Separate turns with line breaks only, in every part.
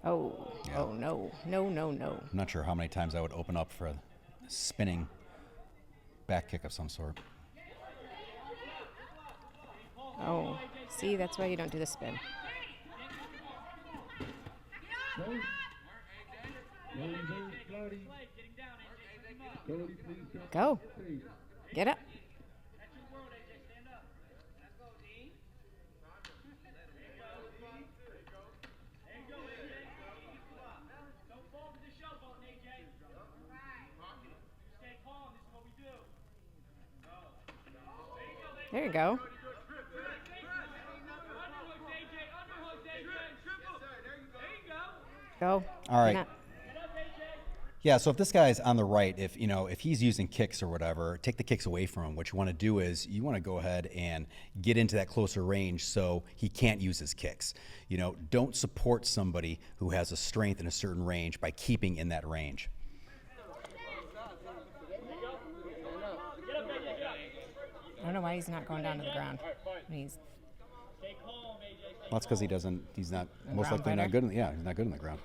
Oh, yeah. Oh, no. No, no, no.
I'm not sure how many times I would open up for a spinning back kick of some sort.
Oh, see, that's why you don't do the spin. Go. Get up. There you go. Go.
All right. Yeah, so if this guy's on the right, if he's using kicks or whatever, take the kicks away from him. What you want to do is you want to go ahead and get into that closer range so he can't use his kicks. Don't support somebody who has a strength in a certain range by keeping in that range.
I don't know why he's not going down to the ground.
Well, that's because he's not, most likely not good. He's not good in the ground.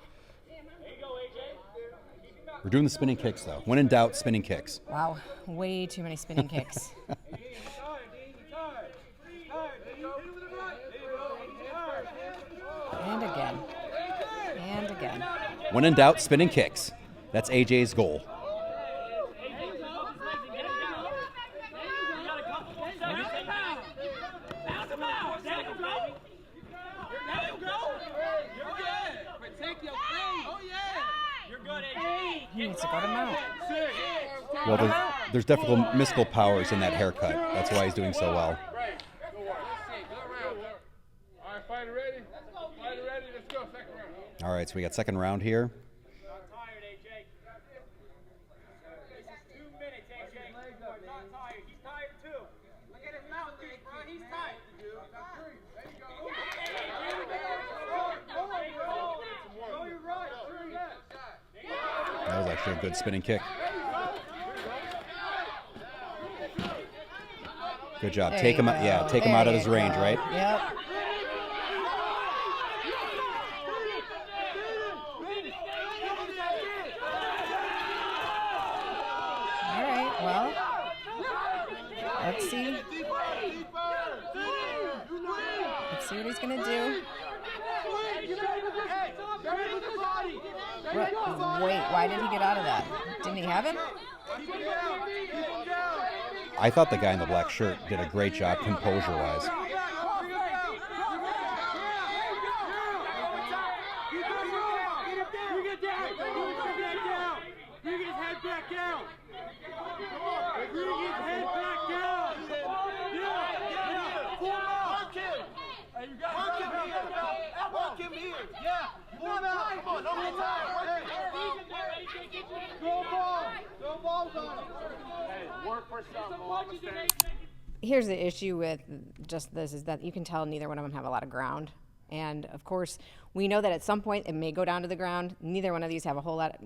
We're doing the spinning kicks, though. When in doubt, spinning kicks.
Wow, way too many spinning kicks. And again. And again.
When in doubt, spinning kicks. That's AJ's goal.
He needs to go to mount.
Well, there's definitely mystical powers in that haircut. That's why he's doing so well. All right, so we got second round here. That was actually a good spinning kick. Good job. Take him out. Yeah, take him out of his range, right?
Yep. All right. Well, let's see. Let's see what he's gonna do. Wait, why did he get out of that? Didn't he have it?
I thought the guy in the black shirt did a great job composure-wise.
Here's the issue with just this is that you can tell neither one of them have a lot of ground. And of course, we know that at some point it may go down to the ground. Neither one of these have a lot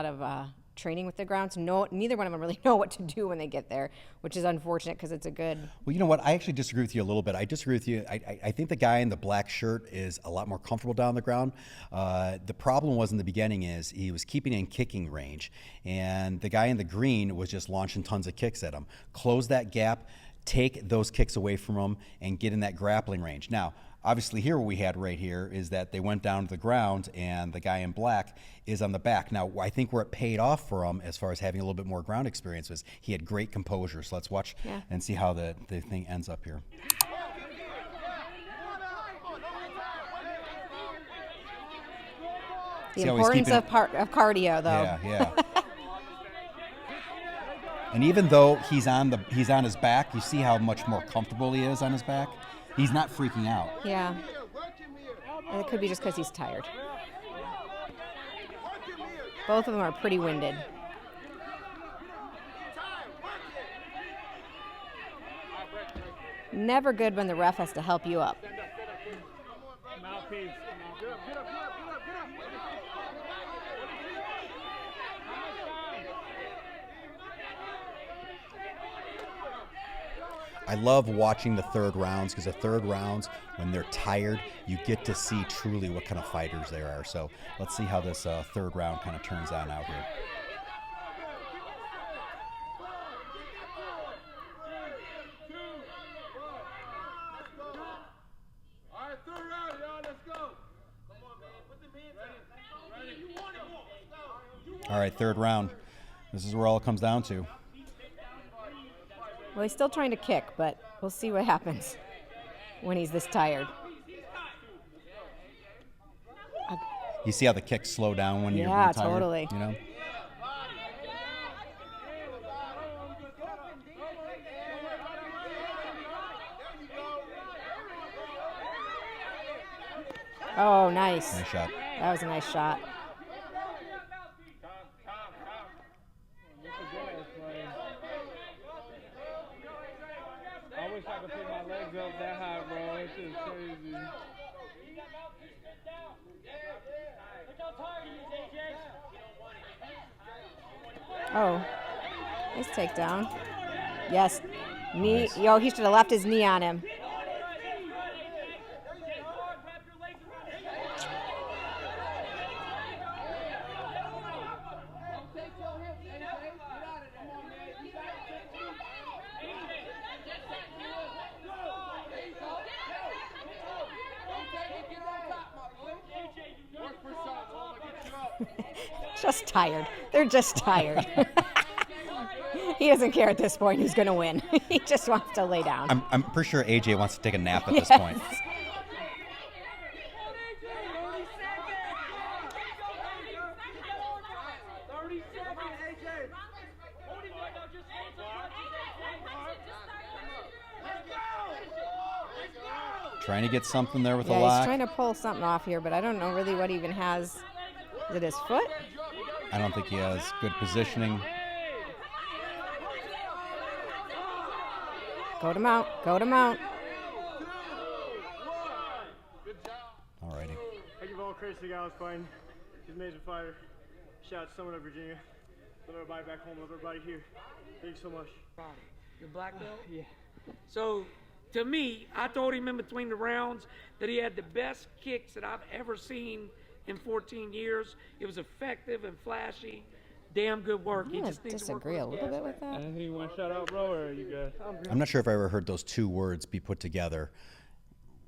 of training with the ground. So neither one of them really know what to do when they get there, which is unfortunate because it's a good.
Well, you know what? I actually disagree with you a little bit. I disagree with you. I think the guy in the black shirt is a lot more comfortable down the ground. The problem was in the beginning is he was keeping in kicking range, and the guy in the green was just launching tons of kicks at him. Close that gap, take those kicks away from him, and get in that grappling range. Now, obviously here what we had right here is that they went down to the ground and the guy in black is on the back. Now, I think where it paid off for him as far as having a little bit more ground experience was he had great composure. So let's watch and see how the thing ends up here.
The importance of cardio, though.
Yeah. And even though he's on his back, you see how much more comfortable he is on his back. He's not freaking out.
Yeah. And it could be just because he's tired. Both of them are pretty winded. Never good when the ref has to help you up.
I love watching the third rounds, because the third rounds, when they're tired, you get to see truly what kind of fighters they are. So let's see how this third round kind of turns on out here. All right, third round. This is where all it comes down to.
Well, he's still trying to kick, but we'll see what happens when he's this tired.
You see how the kicks slow down when you're
Yeah,
tired?
totally.
You know?
Oh, nice.
Nice shot.
That was a nice shot.
I wish I could put my legs up that high, bro. That shit is crazy.
Oh, nice takedown. Yes, knee. Nice. Yo, he should have left his knee on him. Just tired. They're just tired. He doesn't care at this point who's going to win. He just wants to lay down.
I'm pretty sure AJ wants to take a nap at this point. Trying to get something there with the lock.
He's trying to pull something off here, but I don't know really what he even has. Is it his foot?
I don't think he has good positioning.
Go to mount. Go to mount.
Alrighty.
I give all credit to the guy I was fighting. He's an amazing fighter. Shout out to someone at Virginia. Love everybody back home. Love everybody here. Thank you so much.
Your black belt?
Yeah.
So, to me, I told him in between the rounds that he had the best kicks that I've ever seen in 14 years. It was effective and flashy. Damn good work.
I'm going to disagree a little bit with that.
Anything you want to shout out, bro, or are you good?
I'm not sure if I ever heard those two words be put together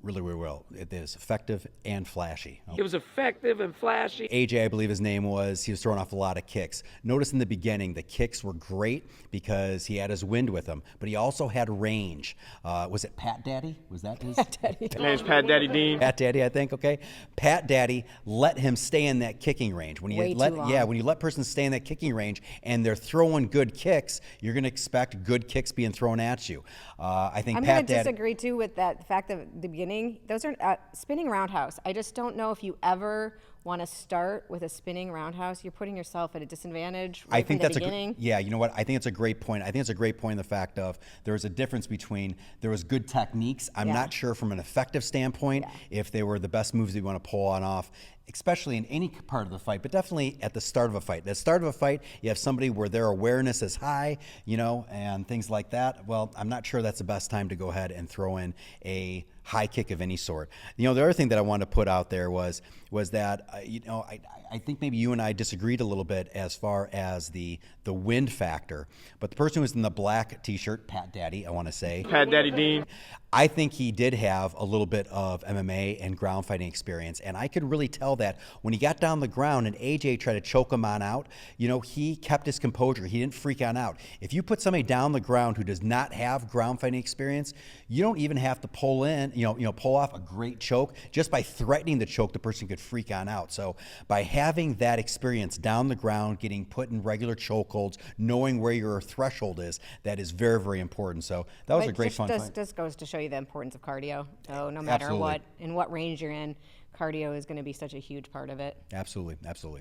really, really well. It is effective and flashy.
It was effective and flashy.
AJ, I believe his name was, he was throwing off a lot of kicks. Notice in the beginning, the kicks were great because he had his wind with him, but he also had range. Was it Pat Daddy? Was that his?
Pat Daddy.
His name's Pat Daddy Dean.
Pat Daddy, I think, okay. Pat Daddy let him stay in that kicking range. When you
Way too long.
Yeah, when you let persons stay in that kicking range and they're throwing good kicks, you're going to expect good kicks being thrown at you. I think
I'm
Pat
going to
Daddy.
disagree too with that fact of the beginning. Those are spinning roundhouse. I just don't know if you ever want to start with a spinning roundhouse. You're putting yourself at a disadvantage right
I think
from
that's
the beginning.
yeah, you know what? I think it's a great point. I think it's a great point in the fact of there's a difference between there was good techniques. I'm not sure from an effective standpoint if they were the best moves that you want to pull on off, especially in any part of the fight, but definitely at the start of a fight. At the start of a fight, you have somebody where their awareness is high, you know, and things like that. Well, I'm not sure that's the best time to go ahead and throw in a high kick of any sort. You know, the other thing that I wanted to put out there was that, you know, I think maybe you and I disagreed a little bit as far as the wind factor, but the person who was in the black t-shirt, Pat Daddy, I want to say.
Pat Daddy Dean.
I think he did have a little bit of MMA and ground fighting experience, and I could really tell that when he got down the ground and AJ tried to choke him on out, you know, he kept his composure. He didn't freak on out. If you put somebody down the ground who does not have ground fighting experience, you don't even have to pull off a great choke. Just by threatening the choke, the person could freak on out. So by having that experience down the ground, getting put in regular chokeholds, knowing where your threshold is, that is very, very important. So that was a great fun fight.
This goes to show you the importance of cardio. So no matter
Absolutely.
in what range you're in, cardio is going to be such a huge part of it.
Absolutely, absolutely.